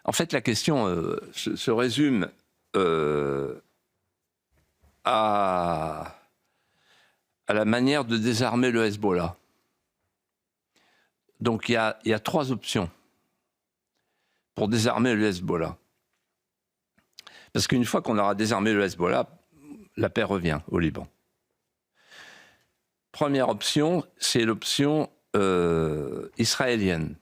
En fait, la question se résume à la manière de désarmer le Hezbollah. Donc il y a 3 options pour désarmer le Hezbollah. Parce qu'une fois qu'on aura désarmé le Hezbollah, la paix revient au Liban. Première option, c'est l'option israélienne.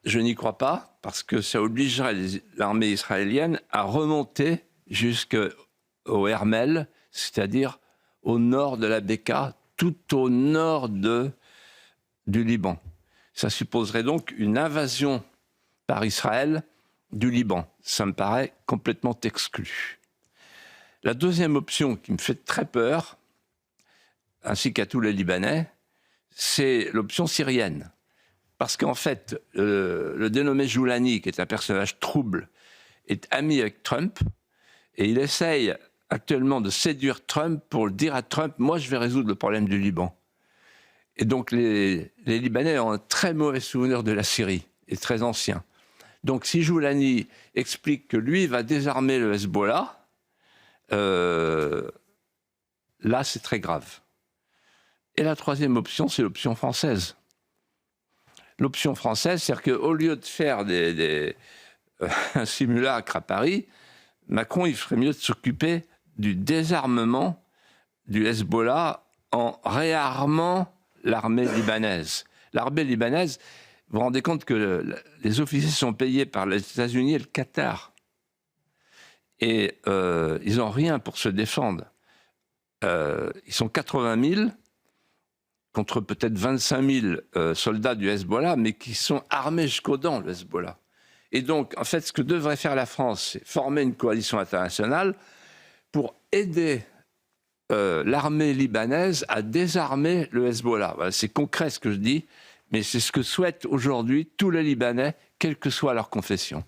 Je n'y crois pas, parce que ça obligerait l'armée israélienne à remonter jusqu'au Hermel, c'est-à-dire au nord de la Beka, tout au nord du Liban. Ça supposerait donc une invasion par Israël du Liban. Ça me paraît complètement exclu. La deuxième option qui me fait très peur, ainsi qu'à tous les Libanais, c'est l'option syrienne. Parce qu'en fait, le dénommé Joulani, qui est un personnage trouble, est ami avec Trump, et il essaye actuellement de séduire Trump pour dire à Trump « Moi, je vais résoudre le problème du Liban ». Et donc, les Libanais ont un très mauvais souvenir de la Syrie, et très ancien. Donc, si Joulani explique que lui va désarmer le Hezbollah, là, c'est très grave. Et la troisième option, c'est l'option française. L'option française, c'est-à-dire qu'au lieu de faire un simulacre à Paris, Macron, il ferait mieux de s'occuper du désarmement du Hezbollah en réarmant l'armée libanaise. L'armée libanaise, vous vous rendez compte que les officiers sont payés par les États-Unis et le Qatar. Et ils n'ont rien pour se défendre. Ils sont 80 000 contre peut-être 25 000 soldats du Hezbollah, mais qui sont armés jusqu'aux dents, le Hezbollah. Et donc, en fait, ce que devrait faire la France, c'est former une coalition internationale pour aider l'armée libanaise à désarmer le Hezbollah. Voilà, c'est concret ce que je dis, mais c'est ce que souhaitent aujourd'hui tous les Libanais, quelle que soit leur confession.